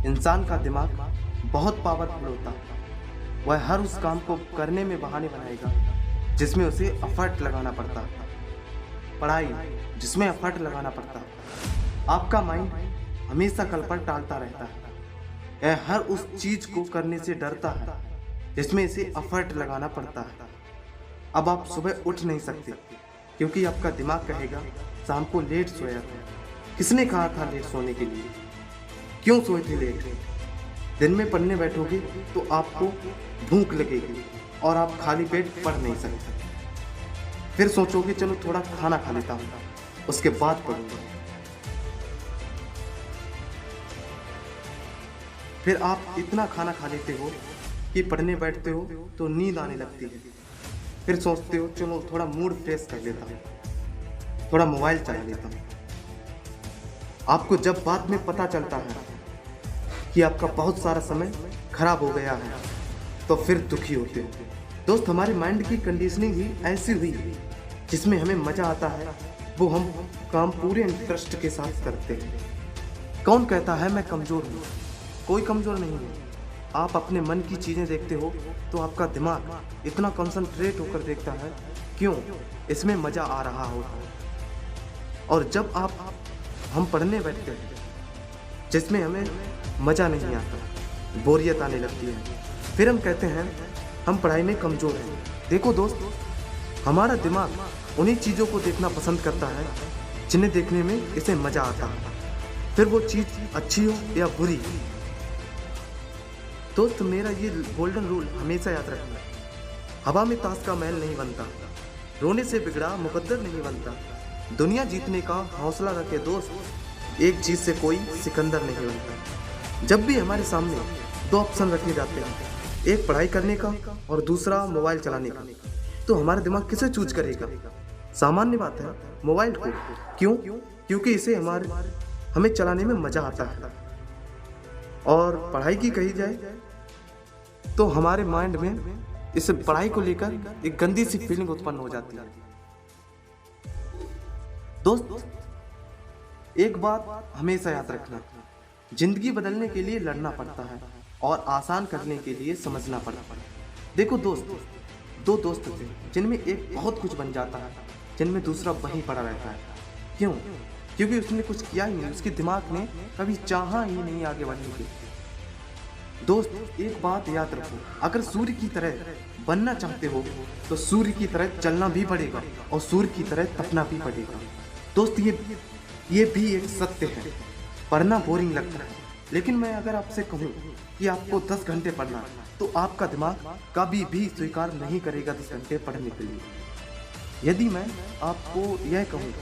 इंसान का दिमाग बहुत पावरफुल होता है। वह हर उस काम को करने में बहाने बनाएगा जिसमें उसे एफर्ट लगाना पड़ता है। पढ़ाई जिसमें एफर्ट लगाना पड़ता है। आपका माइंड हमेशा कल पर टालता रहता है। यह हर उस चीज को करने से डरता है जिसमें इसे एफर्ट लगाना पड़ता है। अब आप सुबह उठ नहीं सकते क्योंकि आपका दिमाग कहेगा शाम को लेट सोया था। किसने कहा था लेट सोने के लिए? क्यों सोए थे लेट? दिन में पढ़ने बैठोगे तो आपको भूख लगेगी और आप खाली पेट पढ़ नहीं सकते। फिर सोचोगे चलो थोड़ा खाना खा लेता हूँ, उसके बाद पढ़ूंगा। फिर आप इतना खाना खा लेते हो कि पढ़ने बैठते हो तो नींद आने लगती है। फिर सोचते हो चलो थोड़ा मूड फ्रेश कर लेता हूँ, थोड़ा मोबाइल चला लेता हूँ। आपको जब बाद में पता चलता है कि आपका बहुत सारा समय खराब हो गया है तो फिर दुखी होते हो। दोस्त, हमारे माइंड की कंडीशनिंग ही ऐसी हुई जिसमें हमें मज़ा आता है वो हम काम पूरे इंटरेस्ट के साथ करते हैं। कौन कहता है मैं कमज़ोर हूँ? कोई कमज़ोर नहीं है। आप अपने मन की चीज़ें देखते हो तो आपका दिमाग इतना कंसंट्रेट होकर देखता है, क्यों? इसमें मज़ा आ रहा होता है। और जब हम पढ़ने बैठते हैं जिसमें हमें मज़ा नहीं आता, बोरियत आने लगती है, फिर हम कहते हैं हम पढ़ाई में कमज़ोर हैं। देखो दोस्त, हमारा दिमाग उन्हीं चीज़ों को देखना पसंद करता है जिन्हें देखने में इसे मज़ा आता है, फिर वो चीज़ अच्छी हो या बुरी। दोस्त, मेरा ये गोल्डन रूल हमेशा याद रखना। हवा में ताश का महल नहीं बनता, रोने से बिगड़ा मुकद्दर नहीं बनता। दुनिया जीतने का हौसला रखे दोस्त, एक चीज़ से कोई सिकंदर नहीं बनता। जब भी हमारे सामने दो ऑप्शन रखे जाते हैं, एक पढ़ाई करने का और दूसरा मोबाइल चलाने का, तो हमारा दिमाग किसे चूज करेगा? सामान्य बात है, मोबाइल को। क्यों? क्योंकि इसे हमें चलाने में मज़ा आता है। और पढ़ाई की कही जाए तो हमारे माइंड में इस पढ़ाई को लेकर एक गंदी सी फीलिंग उत्पन्न हो जाती है। दोस्त, एक बात हमेशा याद रखना, जिंदगी बदलने के लिए लड़ना पड़ता है और आसान करने के लिए समझना पड़ता है। देखो दोस्त, दो दोस्त थे जिनमें एक बहुत कुछ बन जाता है, जिनमें दूसरा वहीं पड़ा रहता है। क्यों? क्योंकि उसने कुछ किया ही नहीं, उसके दिमाग ने कभी चाहा ही नहीं आगे बढ़ने की। दोस्त, एक बात याद रखो, अगर सूर्य की तरह बनना चाहते हो तो सूर्य की तरह चलना भी पड़ेगा और सूर्य की तरह तपना भी पड़ेगा। दोस्त, ये भी एक सत्य है। पढ़ना बोरिंग लगता है, लेकिन मैं अगर आपसे कहूँ कि आपको 10 घंटे पढ़ना है तो आपका दिमाग कभी भी स्वीकार नहीं करेगा 10 घंटे पढ़ने के लिए। यदि मैं आपको यह कहूँ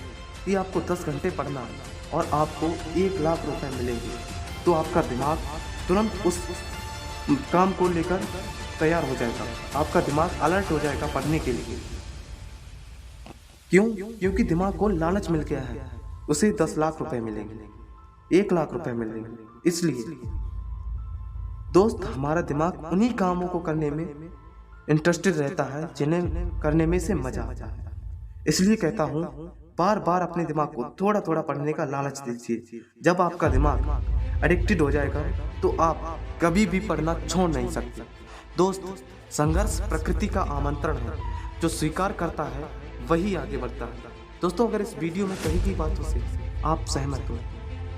कि आपको 10 घंटे पढ़ना है और आपको 1 लाख रुपए मिलेंगे तो आपका दिमाग तुरंत उस काम को लेकर तैयार हो जाएगा। आपका दिमाग अलर्ट हो जाएगा पढ़ने के लिए। क्यों? क्योंकि दिमाग को लालच मिल गया है, उसे 10 लाख रुपए मिलेंगे, 1 लाख रुपए मिलेंगे। इसलिए दोस्त, हमारा दिमाग उन्हीं कामों को करने में इंटरेस्टेड रहता है जिन्हें करने में से मजा आता है। इसलिए कहता हूँ, बार बार अपने दिमाग को थोड़ा थोड़ा पढ़ने का लालच दीजिए। जब आपका दिमाग एडिक्टेड हो जाएगा तो आप कभी भी पढ़ना छोड़ नहीं सकते। दोस्त, संघर्ष प्रकृति का आमंत्रण है, जो स्वीकार करता है वही आगे बढ़ता है। दोस्तों, अगर इस वीडियो में कही गई बातों से आप सहमत हो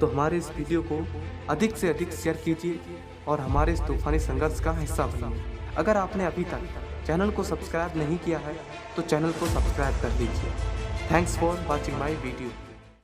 तो हमारे इस वीडियो को अधिक से अधिक शेयर कीजिए और हमारे इस तूफानी संघर्ष का हिस्सा बनिए। अगर आपने अभी तक चैनल को सब्सक्राइब नहीं किया है तो चैनल को सब्सक्राइब कर दीजिए। Thanks for watching my video.